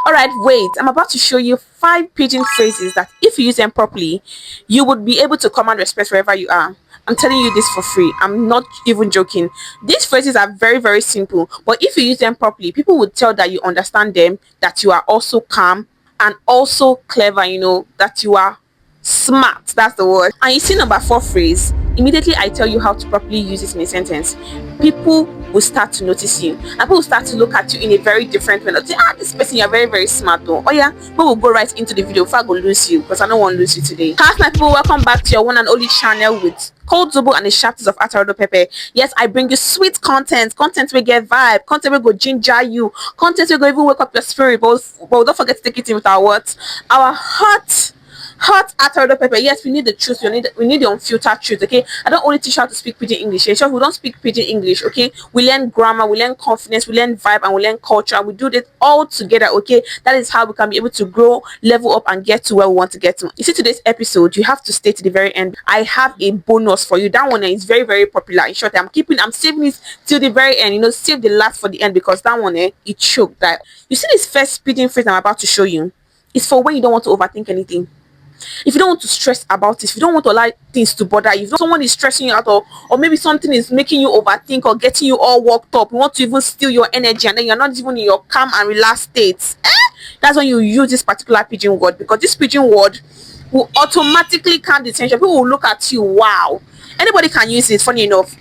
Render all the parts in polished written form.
All right, wait. I'm about to show you 5 pidgin phrases that if you use them properly, you would be able to command respect wherever you are. I'm telling you this for free. I'm not even joking. These phrases are very, very simple, but if you use them properly, people would tell that you understand them, that you are also calm and also clever, that you are smart. That's the word. And you see number 4 phrase. Immediately I tell you how to properly use it in a sentence, people will start to notice you and people will start to look at you in a very different way. They'll say, this person, you're very, very smart though. Oh yeah, we will go right into the video before I go lose you, because I don't want to lose you today. Hi my people, welcome back to your one and only channel with cold zobo and the chapters of atarodo pepper. Yes, I bring you sweet content we get vibe, content will go ginger you, content will go even wake up your spirit, but don't forget to take it in with our what, our hot atarodo pepper. Yes, we need the truth. We need the unfiltered truth. Okay, I don't only teach how to speak pidgin English. Sure, we don't speak pidgin English. Okay, we learn grammar, we learn confidence, we learn vibe, and we learn culture. We do this all together. Okay, that is how we can be able to grow, level up, and get to where we want to get to. You see, today's episode, you have to stay to the very end. I have a bonus for you. That one is very, very popular. In short, I'm saving it till the very end. Save the last for the end, because that one, it choked. That you see, this first pidgin phrase I'm about to show you is for when you don't want to overthink anything. If you don't want to stress about it, if you don't want to allow things to bother you, if someone is stressing you out, or maybe something is making you overthink or getting you all worked up, you want to even steal your energy and then you're not even in your calm and relaxed state, that's when you use this particular pidgin word, because this pidgin word will automatically calm the tension. People will look at you. Wow, anybody can use it. Funny enough,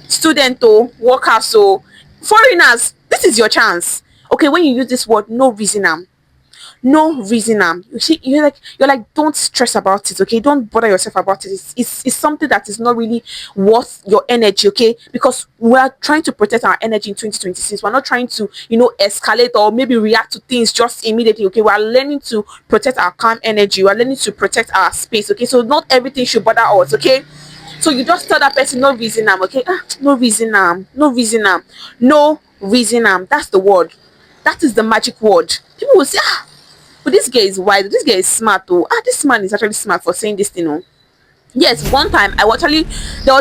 student or workers or foreigners, this is your chance. Okay, when you use this word, no reason no reason you see, you're like don't stress about it. Okay, don't bother yourself about it. It's something that is not really worth your energy. Okay, because we are trying to protect our energy in 2026. We're not trying to escalate or maybe react to things just immediately. Okay, we are learning to protect our calm energy. We are learning to protect our space. Okay, so not everything should bother us. Okay, so you just tell that person no reason okay, no reason no reason no reason that's the word. That is the magic word. People will say, but this guy is wise, this guy is smart. Oh, this man is actually smart for saying this thing. Oh, yes, one time there was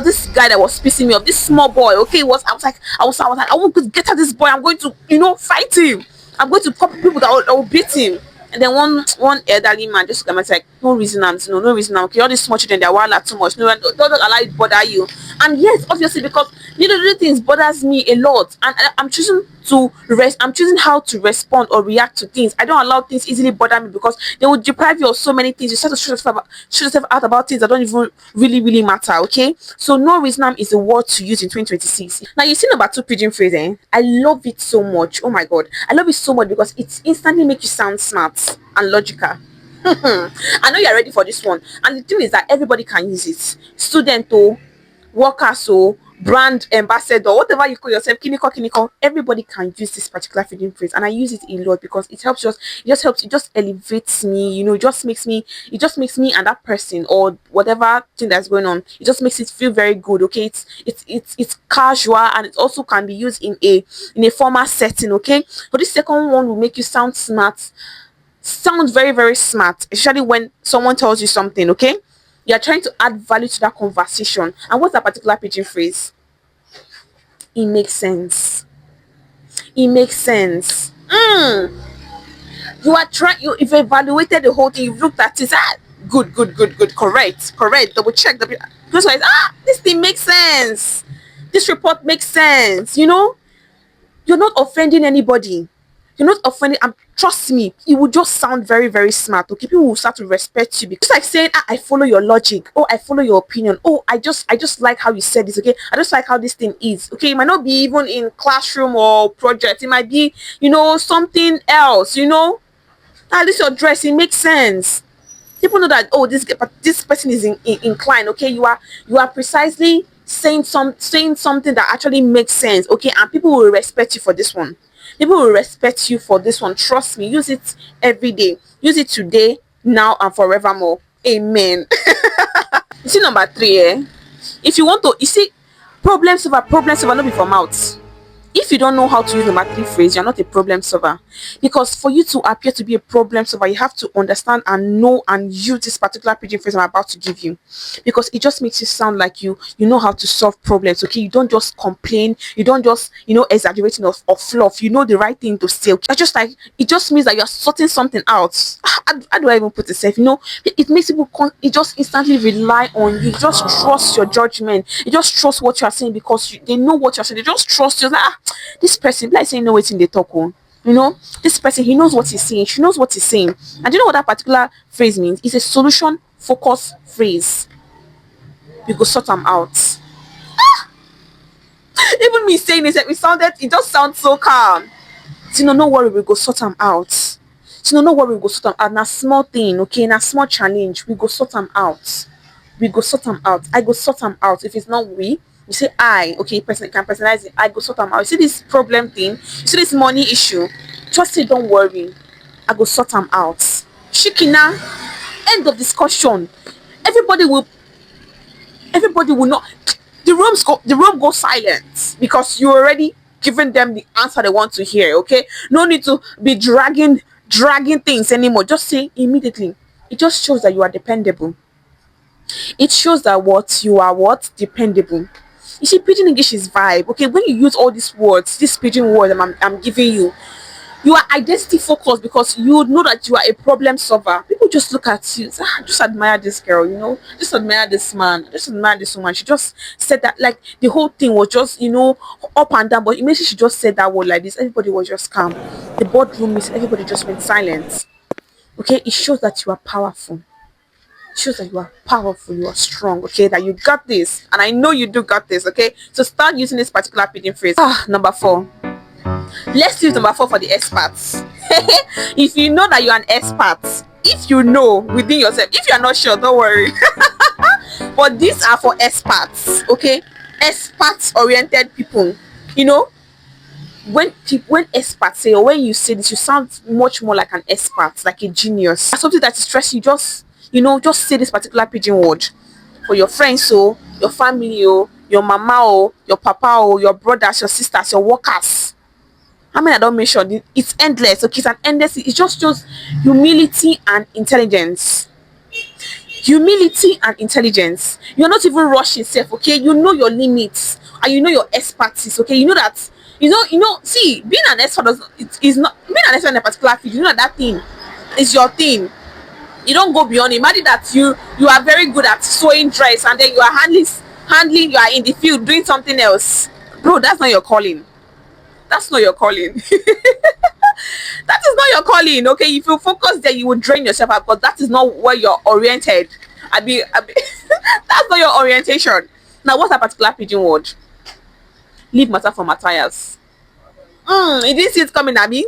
this guy that was pissing me off, this small boy. Okay, I want to get at this boy. I'm going to fight him. I'm going to copy people that will beat him. And then one elderly man just come and say, no reason no reason okay, all these small children, they're wild too much. No, don't allow it bother you. And yes, obviously, because little things bothers me a lot, and I'm choosing I'm choosing how to respond or react to things. I don't allow things easily bother me, because they will deprive you of so many things. You start to stress yourself out about things that don't even really matter. Okay, so no reason is a word to use in 2026. Now you see number 2 pidgin phrase. I love it so much. Oh my god, I love it so much because it instantly makes you sound smart and logical. I know you're ready for this one, and the thing is that everybody can use it. Student workers brand ambassador, whatever you call yourself, kiniko, everybody can use this particular pidgin phrase, and I use it a lot because it just elevates me. It just makes me and that person or whatever thing that's going on, it just makes it feel very good. Okay, it's casual, and it also can be used in a formal setting. Okay, but this second one will make you sound smart, sound very, very smart, especially when someone tells you something. Okay, you're trying to add value to that conversation. And what's that particular pidgin phrase? It makes sense. It makes sense. You've evaluated the whole thing, you've looked at it. Good, correct, double check because this thing makes sense, this report makes sense. You're not offending anybody. You're not offending. Trust me, it will just sound very, very smart. Okay, people will start to respect you, because like saying, I follow your logic. Oh, I follow your opinion. Oh, I just like how you said this. Okay, I just like how this thing is. Okay, it might not be even in classroom or project. It might be, something else. At least your dress, it makes sense. People know that, oh, this person is inclined. Okay, you are precisely saying something that actually makes sense. Okay, and people will respect you for this one. People will respect you for this one. Trust me. Use it every day. Use it today, now, and forevermore. Amen. You see number 3. If you want to, you see, problem solver, no be for mouth. If you don't know how to use the mastery phrase, you're not a problem solver. Because for you to appear to be a problem solver, you have to understand and know and use this particular pidgin phrase I'm about to give you. Because it just makes you sound like you know how to solve problems. Okay, you don't just complain, you don't just exaggerating or fluff. You know the right thing to say. Okay? It's just like it just means that you're sorting something out. How do I even put it safe? It makes people it just instantly rely on you. Just trust your judgment. You just trust what you are saying because they know what you're saying. They just trust you. Like, this person, like saying, know what's in the talk. Oh. This person, he knows what he's saying. She knows what he's saying. And do you know what that particular phrase means? It's a solution focus phrase. We go sort them out. Even me saying this, it just sounds so calm. No worry, we go sort them out. No worry, we go sort them out. Na small thing, okay? Na small challenge. We go sort them out. We go sort them out. I go sort them out. If it's not we, you say I. Okay, person can personalize it. I go sort them out. You see this problem thing? You see this money issue? Just say don't worry. I go sort them out. Shikina. End of discussion. Everybody will not, the room goes silent because you already given them the answer they want to hear. Okay, no need to be dragging things anymore. Just say immediately. It just shows that you are dependable. It shows that what you are, what dependable. You see, pidgin English is vibe. Okay, when you use all these words, this pidgin word I'm giving you, you are identity focused because you know that you are a problem solver. People just look at you, say, just admire this girl, just admire this man, just admire this woman. She just said that, like the whole thing was just, up and down, but immediately she just said that word like this, everybody was just calm. The boardroom is everybody just went silent. Okay, it shows that you are powerful. It shows that you are powerful, you are strong, okay, that you got this, and I know you do got this. Okay, so start using this particular pidgin phrase. Number 4. Let's use number 4 for the experts. If you know that you're an expert, if you know within yourself, if you're not sure, don't worry. But these are for experts, okay? Experts oriented people. When experts say, or when you say this, you sound much more like an expert, like a genius. Something that is stressing you, just say this particular pidgin word for your friends, your family, your mama, your papa, your brothers, your sisters, your workers. How many I don't mention? It's endless. Okay, it's an endless. It just shows humility and intelligence. Humility and intelligence. You're not even rushing yourself. Okay, you know your limits and you know your expertise. Okay, you know that. See, being an expert is not being an expert in a particular field. You know that thing is your thing. You don't go beyond it. Imagine that you are very good at sewing dress and then you are handling. You are in the field doing something else, bro. That's not your calling. That's not your calling. That is not your calling. Okay, if you focus there, you will drain yourself out because that is not where you're oriented. That's not your orientation. Now, what's that particular pidgin word? Leave matter for matias. You didn't see it coming, Abby.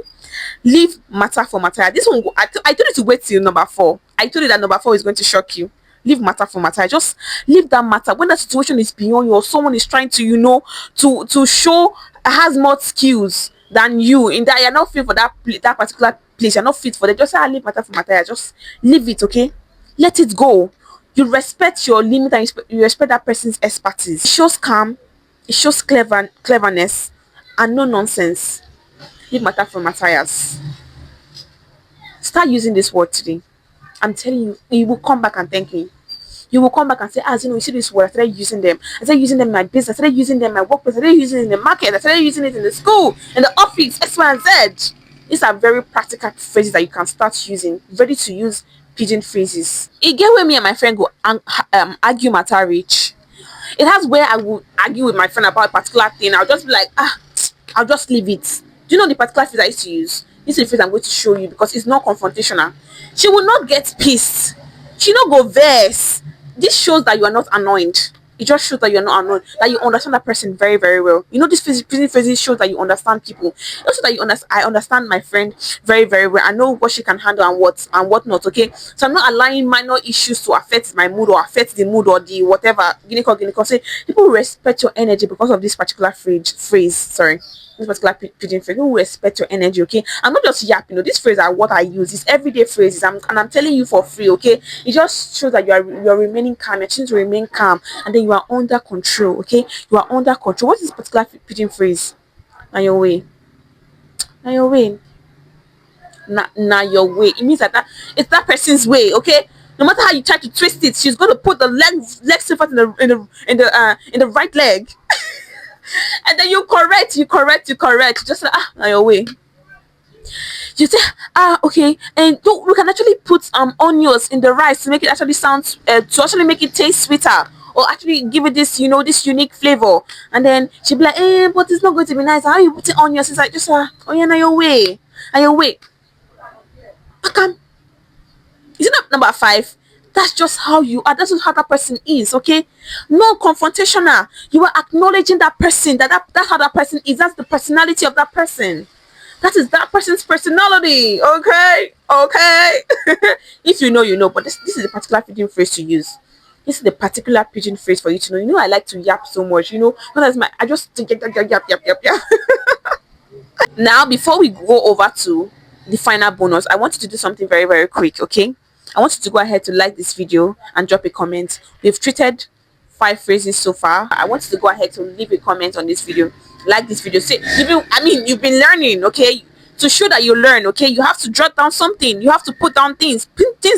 Leave matter for matias. This one, I told you to wait till number 4. I told you that number 4 is going to shock you. Leave matter for matter. Just leave that matter when the situation is beyond you or someone is trying to to show has more skills than you in that you're not fit for that particular place. You're not fit for it. Just say, leave matter for matter. Just leave it. Okay, let it go. You respect your limit and you respect that person's expertise. It shows calm. It shows cleverness and no nonsense. Leave matter for matias. Start using this word today. I'm telling you, you will come back and thank me. You will come back and say, you see this word, I started using them. I started using them in my business, I started using them in my workplace, I started using it in the market, I started using it in the school, in the office, X, Y, and Z. These are very practical phrases that you can start using, ready to use pidgin phrases. It get where me and my friend go argue matter reach. It has where I will argue with my friend about a particular thing. I'll just be like, I'll just leave it. Do you know the particular phrase I used to use? This is the phrase I'm going to show you because it's not confrontational. She will not get pissed. She not go verse. This shows that you are not annoyed. It just shows that you're not annoyed, that you understand that person very, very well. This phrases shows that you understand people. It also that I understand my friend very, very well. I know what she can handle and what not. Okay, so I'm not allowing minor issues to affect my mood or affect the mood or the whatever. Say people will respect your energy because of this particular phrase. Sorry. This particular pidgin phrase, people will respect your energy. Okay, I'm not just yapping. These phrases are what I use. It's everyday phrases. And I'm telling you for free. Okay, it just shows that you're remaining calm. You're trying to remain calm, and then you are under control. Okay, you are under control. What is this particular pidgin phrase? Now your way. Now your way. Now your way. It means that, it's that person's way, okay? No matter how you try to twist it, she's gonna put the leg foot in the right leg. And then you correct. Just like, now your way. You say, okay, and we can actually put onions in the rice to make it actually sound to actually make it taste sweeter, or actually give it this, this unique flavor. And then she'll be like, but it's not going to be nice. How you putting onions? It's like, just oh yeah, now your way. Now your way. Pakam. Is it not number 5? That's just how you are. That's just how that person is, okay? No confrontational. You are acknowledging that person, that's how that person is. That's the personality of that person. That is that person's personality, okay? Okay. If you know, you know. But this is a particular pidgin phrase to use. This is the particular pidgin phrase for you to know. You know, I like to yap so much. Not as I just yap. Now, before we go over to the final bonus, I want you to do something very, very quick, okay? I want you to go ahead to like this video and drop a comment. We've treated 5 phrases so far. I want you to go ahead to leave a comment on this video. Like this video. Say, you've been learning, okay? To show that you learn, okay? You have to jot down something. You have to put down things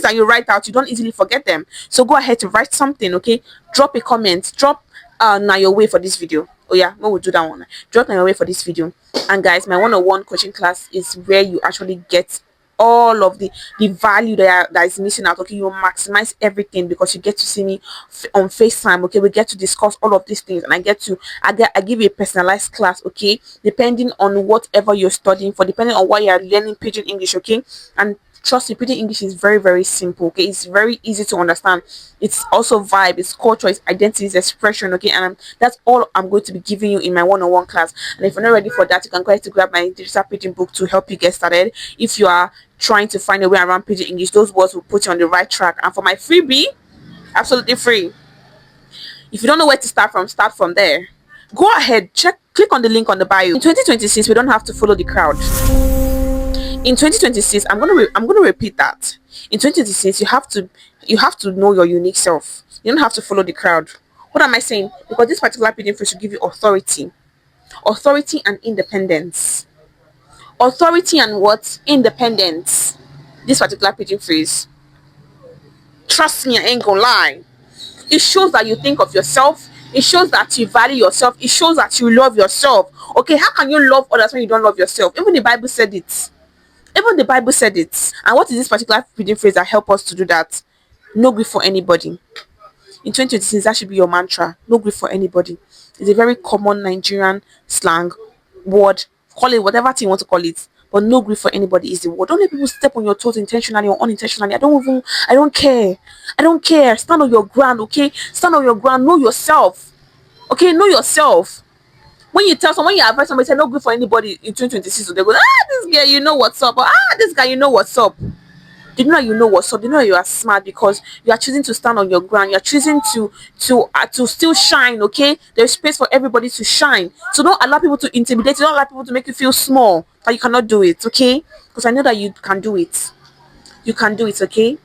that you write out. You don't easily forget them. So go ahead to write something, okay? Drop a comment. Drop now your way for this video. Oh yeah, we will do that one. Drop now your way for this video. And guys, my one-on-one coaching class is where you actually get all of the value that is missing out. Okay, you maximize everything because you get to see me on FaceTime. Okay, we get to discuss all of these things, and I give you a personalized class, okay, depending on whatever you're studying for, depending on what you're learning Pidgin English, okay. And trust me, Pidgin English is very, very simple, okay. It's very easy to understand. It's also vibe, it's culture, it's identity, it's expression, okay. And that's all I'm going to be giving you in my one-on-one class. And if you're not ready for that, you can go ahead to grab my digital Pidgin book to help you get started. If you are trying to find a way around Pidgin English, those words will put you on the right track. And for my freebie, absolutely free, if you don't know where to start from there. Go ahead, click on the link on the bio. In 2026, we don't have to follow the crowd. In 2026, I'm gonna repeat that. In 2026, you have to know your unique self. You don't have to follow the crowd. What am I saying? Because this particular pidgin phrase should give you authority and independence. Authority and what? Independence. This particular pidgin phrase, trust me, I ain't gonna lie, it shows that you think of yourself. It shows that you value yourself. It shows that you love yourself. Okay, how can you love others when you don't love yourself? Even the Bible said it. And what is this particular pidgin phrase that help us to do that? No grief for anybody. In 2026, that should be your mantra. No grief for anybody. It's a very common Nigerian slang word. Call it whatever thing you want to call it, but no grief for anybody is the word. Don't let people step on your toes intentionally or unintentionally. I don't care. Stand on your ground, okay? Stand on your ground. Know yourself, okay? Know yourself. When you advise somebody, say no grief for anybody in 2026, so they go, this girl, you know what's up, or this guy, you know what's up. They know you know what's up. They know you are smart because you are choosing to stand on your ground. You are choosing to still shine, okay? There's space for everybody to shine. So don't allow people to intimidate you. Don't allow people to make you feel small, that you cannot do it, okay? Because I know that you can do it. You can do it, okay?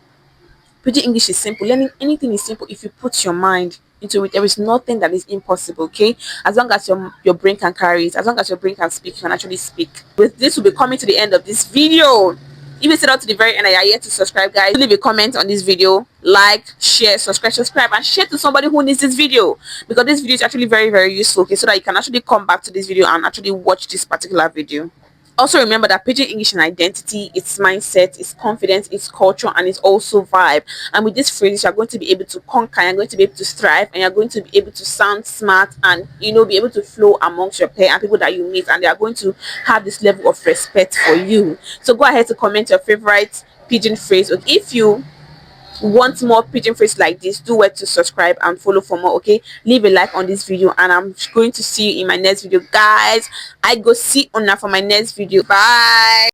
Pidgin English is simple. Learning anything is simple if you put your mind into it. There is nothing that is impossible, okay? As long as your brain can carry it, as long as your brain can speak, you can actually speak. With this, will be coming to the end of this video. If you stayed out to the very end and you are yet to subscribe, guys, leave a comment on this video, like, share, subscribe, and share to somebody who needs this video, because this video is actually very, very useful, okay, so that you can actually come back to this video and actually watch this particular video. Also remember that Pidgin English is identity, its mindset, its confidence, its culture, and it's also vibe. And with this phrase, you're going to be able to conquer, you're going to be able to strive, and you're going to be able to sound smart and be able to flow amongst your peers and people that you meet, and they are going to have this level of respect for you. So go ahead to comment your favorite pidgin phrase. Okay, if you want more pidgin phrase like this, do well to subscribe and follow for more, okay? Leave a like on this video, and I'm going to see you in my next video, guys. I go see Ona for my next video. Bye.